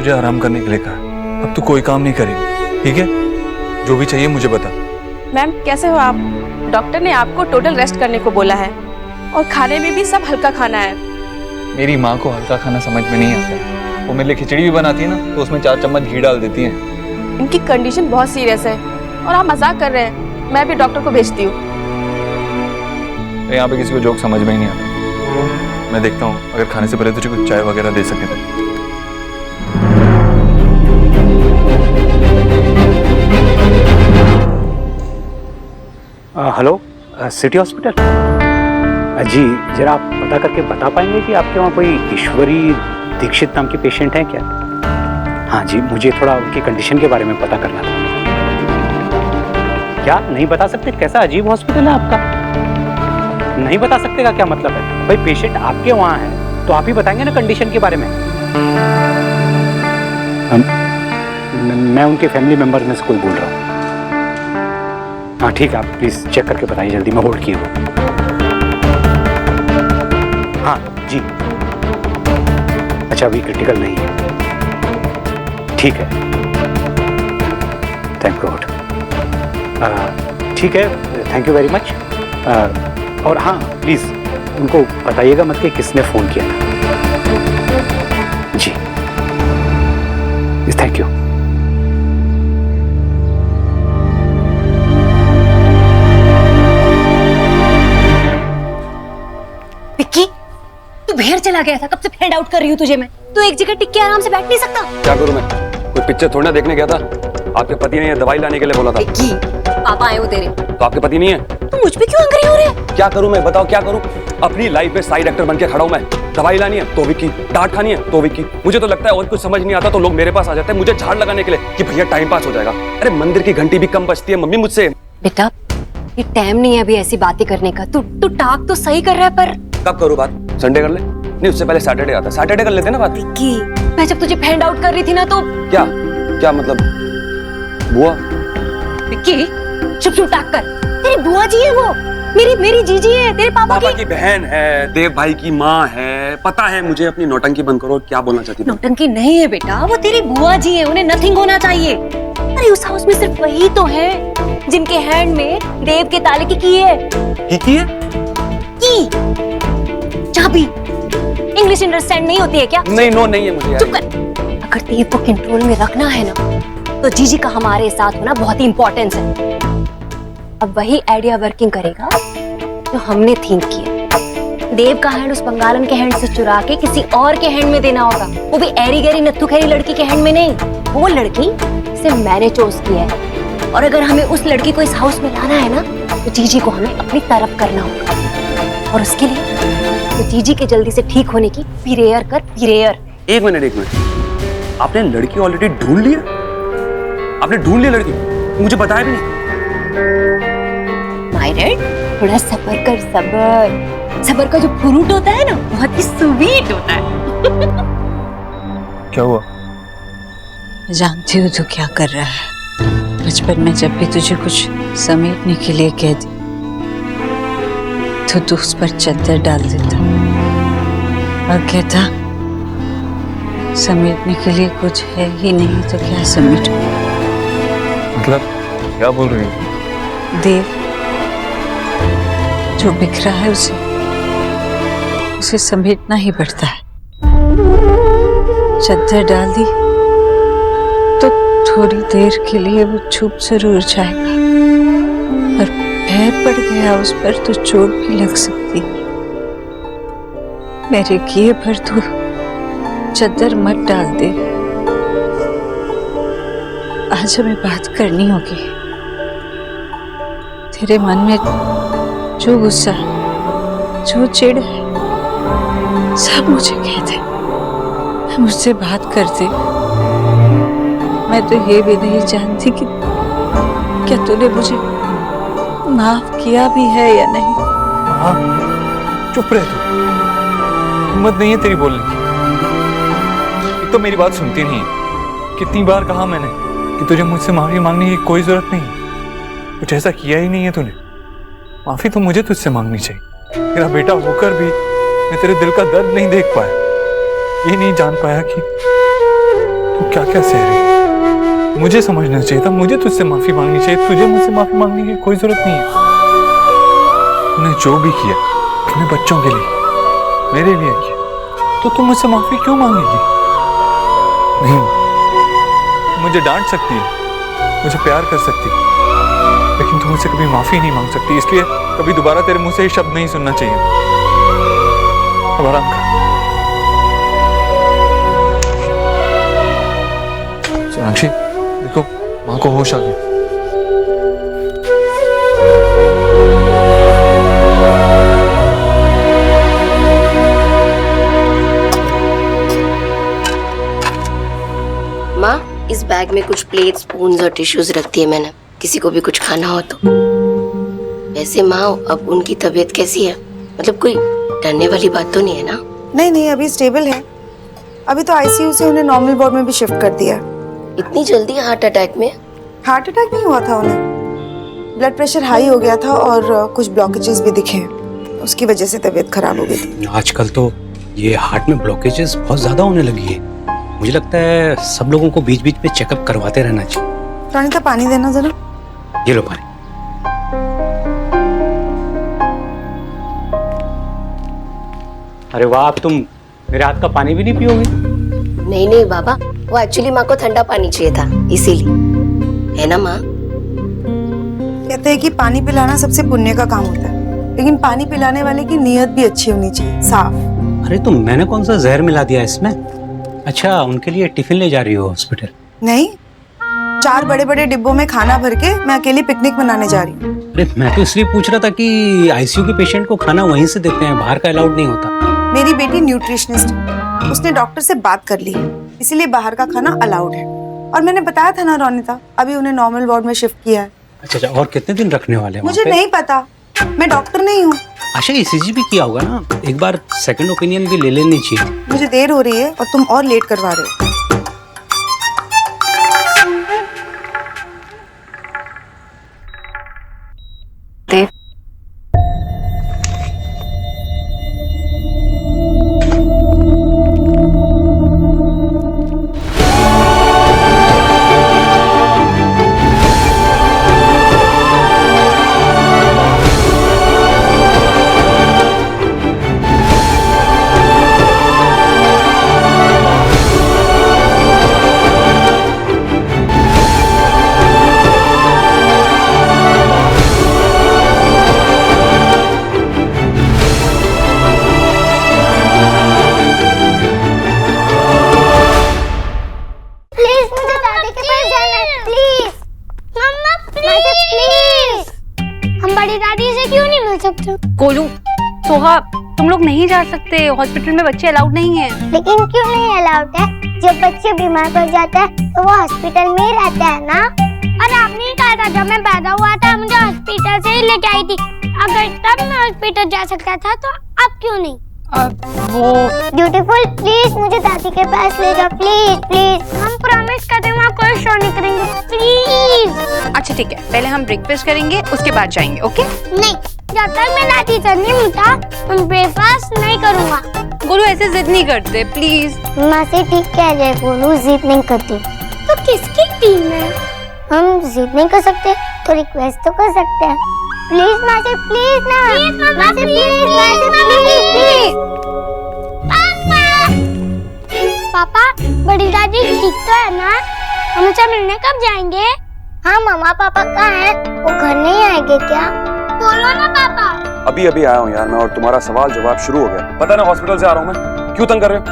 तुझे आराम करने के लिए कहा। अब तू कोई काम नहीं करेगी, ठीक है? जो भी चाहिए मुझे बता। मैम कैसे हो आप? डॉक्टर ने आपको टोटल रेस्ट करने को बोला है और खाने में भी सब हल्का खाना है। मेरी माँ को हल्का खाना समझ में नहीं आता। वो मेरे लिए खिचड़ी भी बनाती है ना, तो उसमें 4 चम्मच घी डाल देती है। इनकी कंडीशन बहुत सीरियस है और आप मजाक कर रहे हैं। मैं भी डॉक्टर को भेजती हूँ। यहाँ पे किसी को जोक समझ में ही नहीं आता। मैं देखता हूँ अगर खाने से पहले तुझे कुछ चाय वगैरह दे सके तो। Hello, city hospital. जी जरा आप पता करके बता पाएंगे कि आपके वहाँ कोई ईश्वरी दीक्षित नाम की पेशेंट है क्या? हाँ जी, मुझे थोड़ा उनकी कंडीशन के बारे में पता करना था। क्या नहीं बता सकते? कैसा अजीब हॉस्पिटल है आपका, नहीं बता सकते का क्या मतलब है? भाई पेशेंट आपके वहाँ है तो आप ही बताएंगे ना कंडीशन के बारे में। मैं उनके फैमिली मेंबर में से कोई बोल रहा हूँ। हाँ ठीक है, आप प्लीज चेक करके बताइए जल्दी, मैं होल्ड किए हुआ। हाँ जी, अच्छा अभी क्रिटिकल नहीं है, ठीक है, थैंक गॉड। ठीक है, थैंक यू वेरी मच। और हाँ प्लीज उनको बताइएगा मत कि किसने फोन किया था। जी थैंक यू। विक्की, तू बाहर चला गया था, कब से फाइंड आउट कर रही हूँ तुझे मैं। तू एक जगह टिक के आराम से बैठ नहीं सकता? क्या करूँ मैं, कोई पिक्चर थोड़ी ना देखने गया था। आपके पति ने ये दवाई लाने के लिए बोला था। विक्की, पापा आए हो तेरे। तो आपके पति नहीं है? तू मुझ पे क्यों एंग्री हो रहा है? क्या करूँ मैं, बताओ क्या करूँ? अपनी लाइफ में साइड एक्टर बन के खड़ा हूँ मैं। दवाई लानी है तो विक्की, डांट खानी है तो विक्की। मुझे तो लगता है और कुछ समझ नहीं आता तो लोग मेरे पास आ जाते हैं मुझे झाड़ लगाने के लिए कि भैया टाइम पास हो जाएगा। अरे मंदिर की घंटी भी कम बजती है मम्मी मुझसे। बेटा ये टाइम नहीं है अभी ऐसी बातें करने का। तू टाक तो सही कर रहा है, पर कब करूँ बात? संडे कर ले? नहीं उससे पहले सैटरडे आता, सैटरडे कर लेते ना बात। विक्की, मैं जब तुझे फाइंड आउट कर रही थी ना तो क्या क्या मतलब? बुआ? विक्की चुप टाक कर। तेरी बुआ जी है वो, मेरी जीजी है, तेरे पापा की बहन है, देव भाई की माँ है। पता है मुझे, अपनी नौटंकी बंद करो। क्या बोलना चाहती है? नौटंकी नहीं है बेटा, वो तेरी बुआ जी है, उन्हें नथिंग होना चाहिए। अरे उस हाउस में सिर्फ वही तो है जिनके हैंड में देव के ताले की है। की है? की चाबी। इंग्लिश अंडरस्टैंड नहीं होती है क्या? नहीं, नो नहीं है मुझे। चुप कर। अगर देव को कंट्रोल में रखना है ना तो जीजी का हमारे साथ होना बहुत ही इंपॉर्टेंस है। अब वही आइडिया वर्किंग करेगा जो हमने थिंक किया। देव का हैंड उस बंगालन के हैंड से चुरा के किसी और के हैंड में देना होगा, वो भी ऐरी गैरी नत्थु खैरी लड़की के हैंड में नहीं। वो लड़की सिर्फ मैंने चूज किया है और अगर हमें उस लड़की को इस हाउस में लाना है ना तो जीजी को हमें अपनी तरफ करना होगा। और उसके लिए तो जीजी के जल्दी से ठीक होने की प्रेयर कर, प्रेयर। एक मिनट, आपने लड़की ऑलरेडी ढूंढ लिया? आपने ढूंढ लिया लड़की? मुझे बताया भी नहीं। मायरेड, थोड़ा सब्र कर, सब्र का जो फ्रूट होता है ना बहुत ही स्वीट होता है। क्या हुआ? जानती हूँ तू क्या कर रहा है। बचपन में जब भी तुझे कुछ समेटने के लिए कह दी तो तू उस पर चादर डाल देता और कहता समेटने के लिए कुछ है ही नहीं तो क्या समेटो। मतलब क्या बोल रही है? देव जो बिखरा है उसे समेटना ही पड़ता है। चादर डाल दी तो थोड़ी देर के लिए वो चुप जरूर जाएगा, पर पैर पड़ गया उस पर तो चोट भी लग सकती है। मेरे किए पर तू चादर मत डाल दे। आज हमें बात करनी होगी। तेरे मन में जो गुस्सा, जो चिढ़ है, सब मुझे कह दे, मुझसे बात कर दे। मैं तो ये भी नहीं जानती कि क्या तूने मुझे माफ किया भी है या नहीं। हाँ, चुप रह तू, हिम्मत नहीं है तेरी बोलने की। एक तो मेरी बात सुनती नहीं है। कितनी बार कहा मैंने कि तुझे मुझसे माफी मांगने की कोई जरूरत नहीं, कुछ ऐसा किया ही नहीं है तूने। माफी तो मुझे तुझसे मांगनी चाहिए। तेरा बेटा होकर भी मैं तेरे दिल का दर्द नहीं देख पाया, ये नहीं जान पाया कि तू क्या क्या सह रही है? मुझे समझना चाहिए था, मुझे तुझसे माफी मांगनी चाहिए, तुझे मुझसे माफी मांगने की कोई जरूरत नहीं है। तूने जो भी किया अपने बच्चों के लिए, मेरे लिए किया, तो तू मुझसे माफी क्यों मांगेगी? नहीं, मुझे डांट सकती है, मुझे प्यार कर सकती है, लेकिन तू मुझसे कभी माफी नहीं मांग सकती। इसलिए कभी दोबारा तेरे मुंह से ये शब्द नहीं सुनना चाहिए। अब आराम कर। सोनाक्षी, देखो माँ को होश आ गया। माँ, इस बैग में कुछ प्लेट, स्पून्स और टिश्यूज रख दिए मैंने, किसी को भी कुछ खाना हो तो। वैसे माँ, अब उनकी तबीयत कैसी है? मतलब कोई डरने वाली बात तो नहीं है ना? नहीं नहीं, अभी स्टेबल है। अभी तो आईसीयू से उन्हें नॉर्मल वार्ड में भी शिफ्ट कर दिया। इतनी जल्दी हार्ट अटैक में? हार्ट अटैक नहीं हुआ था उन्हें, ब्लड प्रेशर हाई हो गया था और कुछ ब्लॉकेजेस भी दिखे, उसकी वजह से तबीयत खराब हो गई थी। आजकल तो ये हार्ट में ब्लॉकेजेस बहुत ज्यादा होने लगी है। मुझे लगता है सब लोगों को बीच बीच में चेकअप करवाते रहना चाहिए। रानीता, पानी देना जरा। ये लो पानी। अरे वाह, अब तुम मेरे हाथ का पानी भी नहीं पियोगे? नहीं नहीं बाबा, वो एक्चुअली माँ को ठंडा पानी चाहिए था, इसीलिए। है ना माँ? कहते हैं कि पानी पिलाना सबसे पुण्य का काम होता है, लेकिन पानी पिलाने वाले की नीयत भी अच्छी होनी चाहिए, साफ। अरे तो मैंने कौन सा जहर मिला दिया इसमें? अच्छा, उनके लिए टिफिन ले जा रही हो हॉस्पिटल? नहीं, 4 बड़े बड़े डिब्बों में खाना भर के मैं अकेली पिकनिक मनाने जा रही हूँ। अरे मैं तो इसलिए पूछ रहा था कि आईसीयू के पेशेंट को खाना वहीं से देते हैं, बाहर का अलाउड नहीं होता। मेरी बेटी न्यूट्रिशनिस्ट है, उसने डॉक्टर से बात कर ली है, इसीलिए बाहर का खाना अलाउड है। और मैंने बताया था ना रोनिता, अभी उन्हें नॉर्मल वार्ड में शिफ्ट किया है। अच्छा, और कितने दिन रखने वाले हैं? मुझे नहीं पता, मैं डॉक्टर नहीं हूँ। अच्छा, ईसीजी भी किया होगा ना, एक बार सेकंड ओपिनियन भी ले लेनी चाहिए। मुझे देर हो रही है और तुम और लेट करवा रहे हो। देव, गोलू, सोहा, तुम लोग नहीं जा सकते, हॉस्पिटल में बच्चे अलाउड नहीं है। लेकिन क्यों नहीं अलाउड है? जब बच्चे बीमार पड़ जाते हैं तो वो हॉस्पिटल में ही रहते हैं ना। और आपने ही कहा था जब मैं पैदा हुआ था मुझे हॉस्पिटल से ही लेके आई थी। अगर तब मैं हॉस्पिटल जा सकता था तो अब क्यों नहीं? वो ब्यूटीफुल, प्लीज मुझे दादी के पास ले जाओ, प्लीज प्लीज। हम प्रॉमिस करते हैं वहाँ कोई शो नहीं करेंगे, प्लीज। अच्छा ठीक है, पहले हम ब्रेकफास्ट करेंगे, उसके बाद जाएंगे, ओके? नहीं, जब तक मैं दादी से नहीं मिलता मैं ब्रेकफास्ट नहीं करूँगा। गोलू ऐसे जिद नहीं करते, प्लीज। माँ से ठीक कह रहे, बोलू जिद नहीं करती। तो किसकी टीम है? हम जिद नहीं कर सकते तो रिक्वेस्ट तो कर सकते हैं। प्लीज माँ से, प्लीज ना, माँ से प्लीज, माँ से प्लीज, प्लीज। पापा, बड़ी दादी ठीक तो है ना? हम उनसे मिलने कब जाएंगे? हाँ, मम्मा पापा कहाँ हैं? वो घर नहीं आएंगे क्या? बोलो ना पापा। अभी अभी आया हूँ यार मैं, और तुम्हारा सवाल जवाब शुरू हो गया। पता ना हॉस्पिटल से आ रहा हूँ मैं, क्यों तंग कर रहे हो?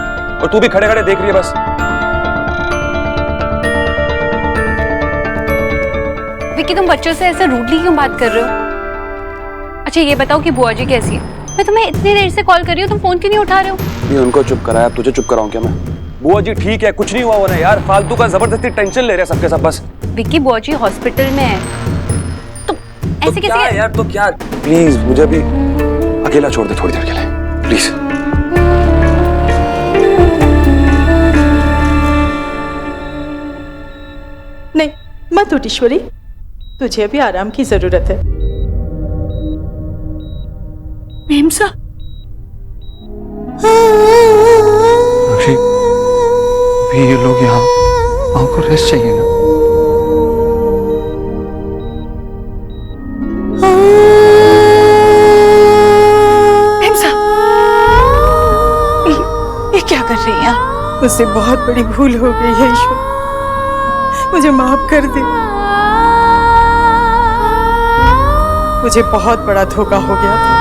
और तू भी खड़े खड़े देख रही है बस। विक्की, तुम बच्चों से ऐसे रूडली क्यों बात कर रहे हो? अच्छा ये बताओ कि बुआ जी कैसी है? मैं तुम्हें इतनी देर से कॉल कर रही हूँ, तुम फोन क्यों नहीं उठा रहे हो? नहीं, उनको चुप कराया, तुझे चुप कराऊं क्या मैं? बुआ जी ठीक है, कुछ नहीं हुआ उन्हें यार, फालतू का जबरदस्ती टेंशन ले रहे हैं सबके सब बस। विक्की, बुआ जी हॉस्पिटल में है, तो ऐसे क्या कैसे? यार, तो क्या? प्लीज मुझे भी अकेला छोड़ दे थोड़ी देर के लिए, प्लीज। नहीं मत उठ ईश्वरी, तुझे भी आराम की जरूरत है। मेमसा, अभी ये लोग यहाँ माँ को रेस्ट चाहिए ना। ये क्या कर रही हैं आप? मुझसे बहुत बड़ी भूल हो गई है ईश्वर, मुझे माफ कर दे। मुझे बहुत बड़ा धोखा हो गया था।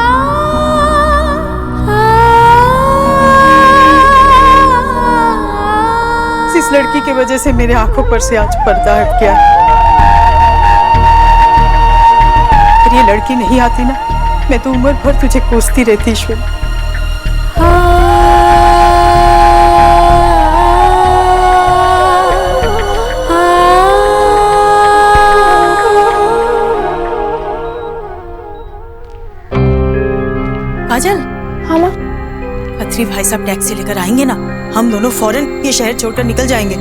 इस लड़की की वजह से मेरे आंखों पर से आज पर्दा हट गया। अगर ये लड़की नहीं आती ना, मैं तो उम्र भर तुझे कोसती रहती ईश्वर। काजल। हाँ माँ। खत्री भाई साहब टैक्सी लेकर आएंगे ना, हम दोनों फौरन ये शहर छोड़कर निकल जाएंगे।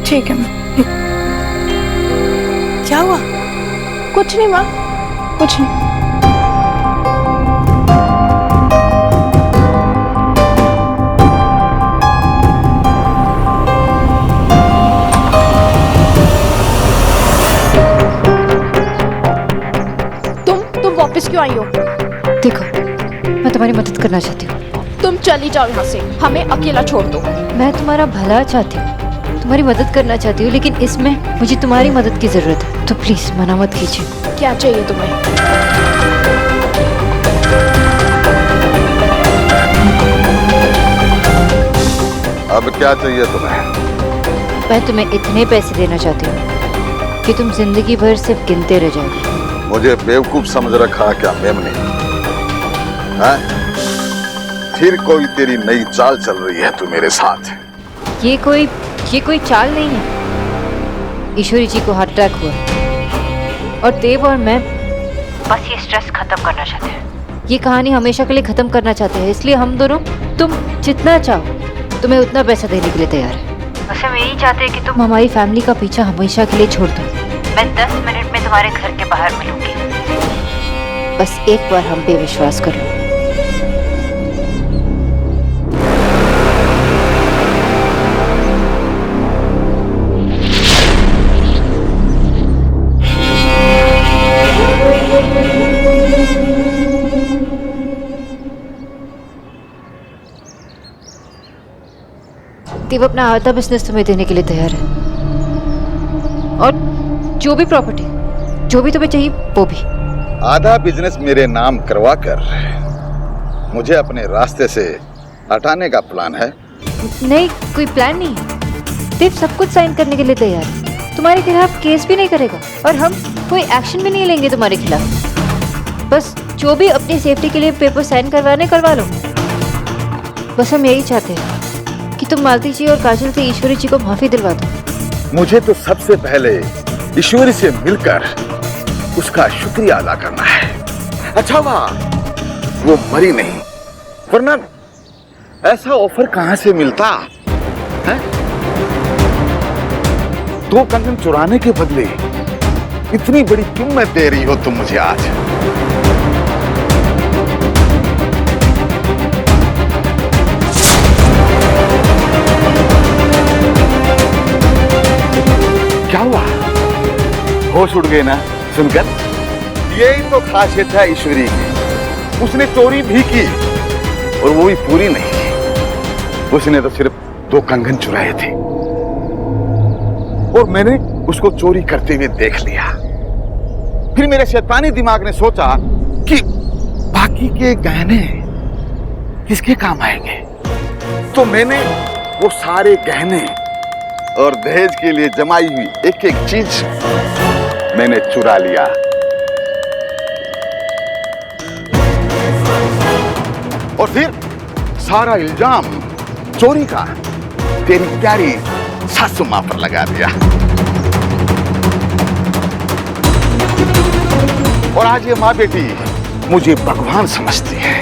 ठीक है माँ। क्या हुआ? कुछ नहीं माँ, कुछ नहीं। तुम वापस क्यों आई हो? देखो, मैं तुम्हारी मदद करना चाहती हूँ। तुम चली जाओ यहाँ से, हमें अकेला छोड़ दो। मैं तुम्हारा भला चाहती हूँ, तुम्हारी मदद करना चाहती हूँ, लेकिन इसमें मुझे तुम्हारी मदद की जरूरत है, तो प्लीज मना मत कीजिए। क्या चाहिए तुम्हें? अब क्या चाहिए तुम्हें? मैं तुम्हें इतने पैसे देना चाहती हूँ कि तुम जिंदगी भर सिर्फ गिनते रह जाओगे। मुझे बेवकूफ समझ रखा क्या मेमने? हाँ? फिर कोई तेरी नई चाल चल रही है तू मेरे साथ? ये कोई चाल नहीं है। ईश्वरी जी को हार्ट अटैक हुआ और देव और मैं बस ये स्ट्रेस खत्म करना चाहते हैं। ये कहानी हमेशा के लिए खत्म करना चाहते हैं, इसलिए हम दोनों, तुम जितना चाहो तुम्हें उतना पैसा देने के लिए तैयार है। बस हम यही चाहते हैं कि तुम हमारी फैमिली का पीछा हमेशा के लिए छोड़ दो। मैं 10 मिनट में तुम्हारे घर के बाहर मिलूंगी। बस एक बार हम पे विश्वास कर लो। देव अपना आधा बिजनेस तुम्हें देने के लिए तैयार है, और जो भी प्रॉपर्टी, जो भी तुम्हें चाहिए वो भी। आधा बिजनेस मेरे नाम करवा कर मुझे अपने रास्ते से हटाने का प्लान है? नहीं, कोई प्लान नहीं है। देव सब कुछ साइन करने के लिए तैयार है, तुम्हारे खिलाफ केस भी नहीं करेगा और हम कोई एक्शन भी नहीं लेंगे तुम्हारे खिलाफ। बस जो भी अपनी सेफ्टी के लिए पेपर साइन करवा लो। बस हम यही चाहते हैं कि तुम मालती जी और काजल से ईश्वरी जी को माफी दिलवा दो। मुझे तो सबसे पहले ईश्वरी से मिलकर उसका शुक्रिया अदा करना है। अच्छा वाह, वो मरी नहीं, वरना ऐसा ऑफर कहां से मिलता है? 2 कंगन चुराने के बदले इतनी बड़ी कीमत दे रही हो तुम मुझे आज। क्या हुआ? होश उड़ गए ना सुनकर? यही तो खासियत है ईश्वरी की। उसने चोरी भी की और वो भी पूरी नहीं की। उसने तो सिर्फ 2 कंगन चुराए थे और मैंने उसको चोरी करते हुए देख लिया। फिर मेरे शैतानी दिमाग ने सोचा कि बाकी के गहने किसके काम आएंगे, तो मैंने वो सारे गहने और दहेज के लिए जमाई हुई एक एक चीज मैंने चुरा लिया। और फिर सारा इल्जाम चोरी का तेरी प्यारी सासू मां पर लगा दिया। और आज ये माँ बेटी मुझे भगवान समझती है।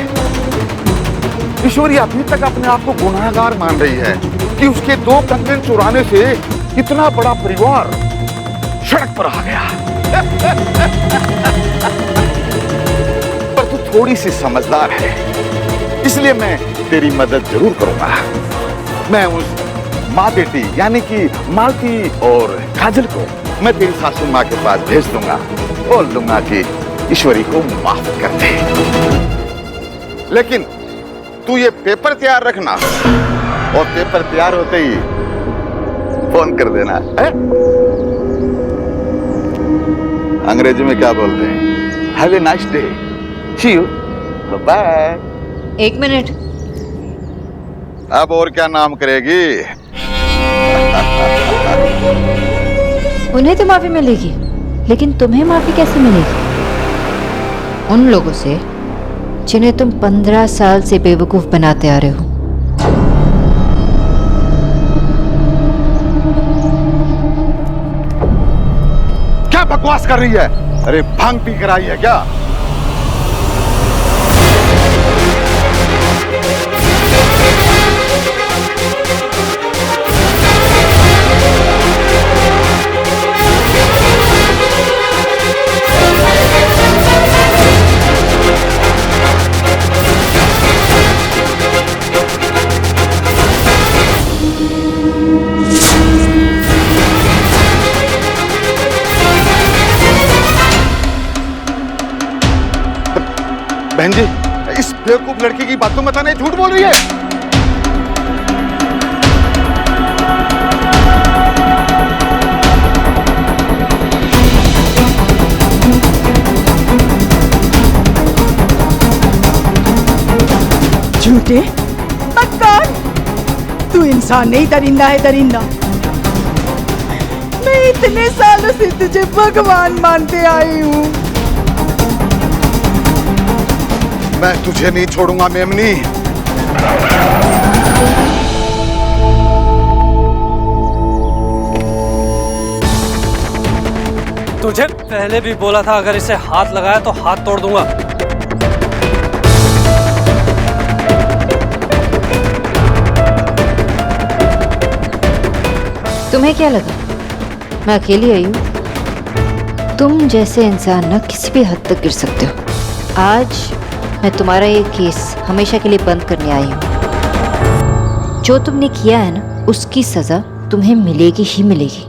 ईश्वरी अभी तक अपने आप को गुनाहगार मान रही है कि उसके 2 कंगन चुराने से इतना बड़ा परिवार सड़क पर आ गया। पर तू थोड़ी सी समझदार है, इसलिए मैं तेरी मदद जरूर करूंगा। मैं उस माँ बेटी यानी कि मालती और काजल को मैं तेरी सासू माँ के पास भेज दूंगा, बोल दूंगा कि ईश्वरी को माफ कर दे। लेकिन तू ये पेपर तैयार रखना और पेपर तैयार होते ही फोन कर देना है? अंग्रेजी में क्या बोलते हैं? Have a nice day, see you, bye. 1 minute. अब और क्या नाम करेगी? उन्हें तो माफी मिलेगी, लेकिन तुम्हें माफी कैसे मिलेगी? उन लोगों से जिन्हें तुम 15 साल से बेवकूफ बनाते आ रहे हो। क्या बकवास कर रही है? अरे भांग पी कर आई है क्या? बहन जी, इस बेवकूफ लड़की की बातों में नहीं झूठ बोल रही है। झूठे मक्कार, तू इंसान नहीं, दरिंदा है, दरिंदा। मैं इतने सालों से तुझे भगवान मानते आई हूँ। मैं तुझे नहीं छोड़ूंगा मेमनी। तुझे पहले भी बोला था अगर इसे हाथ लगाया तो हाथ तोड़ दूंगा। तुम्हें क्या लगा मैं अकेली आई हूँ? तुम जैसे इंसान ना किसी भी हद तक गिर सकते हो। आज मैं तुम्हारा ये केस हमेशा के लिए बंद करने आई हूँ। जो तुमने किया है ना, उसकी सजा तुम्हें मिलेगी ही मिलेगी।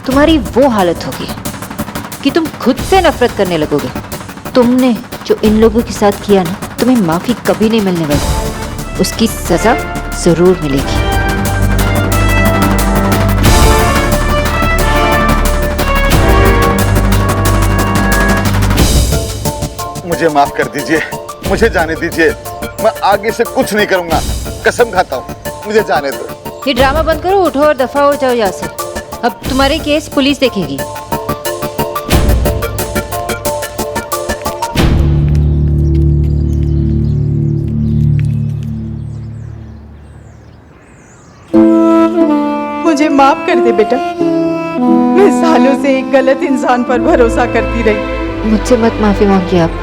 तुम्हारी वो हालत होगी कि तुम खुद से नफरत करने लगोगे। तुमने जो इन लोगों के साथ किया ना, तुम्हें माफी कभी नहीं मिलने वाली। उसकी सजा जरूर मिलेगी। मुझे माफ कर दीजिए, मुझे जाने दीजिए। मैं आगे से कुछ नहीं करूंगा, कसम खाता हूँ। मुझे जाने दो। ये ड्रामा बंद करो, उठो और दफा हो जाओ यहाँ से। अब तुम्हारे केस पुलिस देखेगी। मुझे माफ कर दे बेटा। मैं सालों से एक गलत इंसान पर भरोसा करती रही। मुझसे मत माफी मांगिए आप।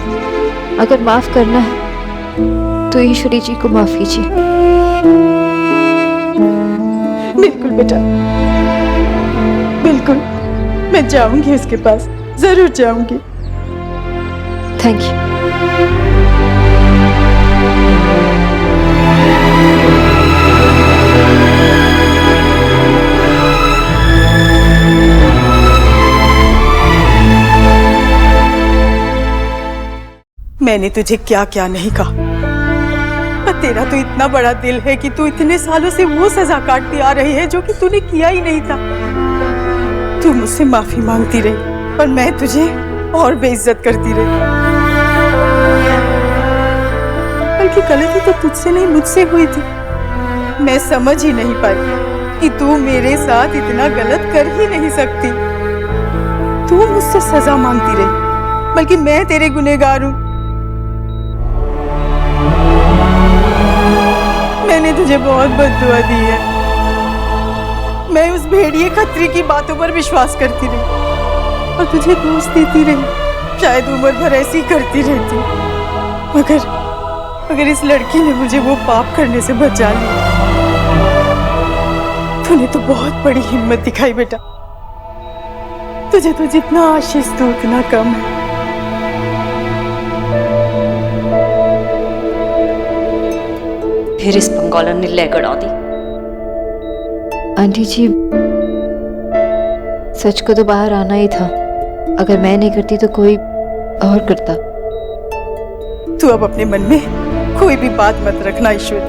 अगर माफ करना है तो ईश्वरी जी को माफ कीजिए। बिल्कुल बेटा, बिल्कुल। मैं जाऊंगी उसके पास, जरूर जाऊंगी। Thank you. मैंने तुझे क्या क्या नहीं कहा, पर तेरा तो इतना बड़ा दिल है कि तू इतने सालों से वो सजा काटती आ रही है जो कि तूने किया ही नहीं था। तू मुझसे माफी मांगती रही, पर मैं तुझे और बेइज्जत करती रही। बल्कि गलती तो तुझसे नहीं, मुझसे हुई थी। मैं समझ ही नहीं पाई कि तू मेरे साथ इतना गलत कर ही नहीं सकती। तू मुझसे सजा मांगती रही, बल्कि मैं तेरे गुनहगार हूं। मैंने तुझे बहुत बद्दुआ दी है। मैं उस भेड़िए खत्री की बातों पर विश्वास करती रही और तुझे दोष देती रही। शायद उम्र भर ऐसी करती रहती, मगर इस लड़की ने मुझे वो पाप करने से बचा लिया। तूने तो बहुत बड़ी हिम्मत दिखाई बेटा। तुझे तो जितना आशीष दो उतना कम है। फिर इस पंगोलन ने ले गड़ा दी। आंटी जी, सच को तो बाहर आना ही था। अगर मैं नहीं करती तो कोई और करता। तू अब अपने मन में कोई भी बात मत रखना ईश्वरी,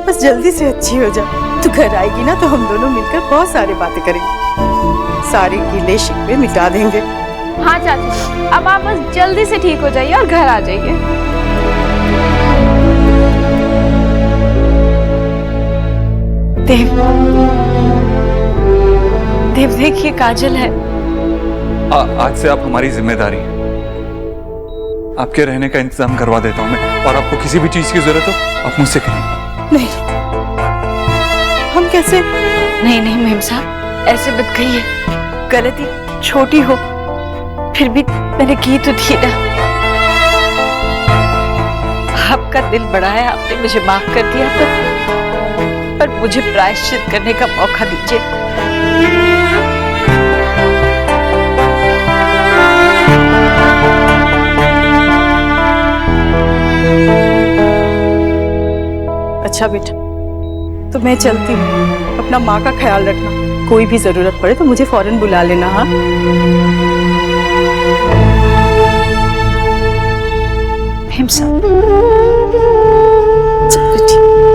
बस जल्दी से अच्छी हो जा। तू घर आएगी ना तो हम दोनों मिलकर बहुत सारी बातें करेंगे, सारे गिले शिकवे मिटा देंगे। हाँ चाची, अब आप बस जल्दी से ठीक हो जाइए और घर आ जाइए। देव देखिए काजल है। आज से आप हमारी जिम्मेदारी है। आपके रहने का इंतजाम करवा देता हूँ मैं, और आपको किसी भी चीज की जरूरत हो आप मुझसे कहिए। नहीं, हम कैसे? नहीं नहीं मेम साहब, ऐसे मत कहिए। गलती छोटी हो फिर भी मैंने की तो थी ना। आपका दिल बड़ा है, आपने मुझे माफ कर दिया, पर मुझे प्रायश्चित करने का मौका दीजिए। अच्छा बेटा, तो मैं चलती हूँ। अपना माँ का ख्याल रखना, कोई भी जरूरत पड़े तो मुझे फौरन बुला लेना। हाँ मेम साहब, चलो ठीक।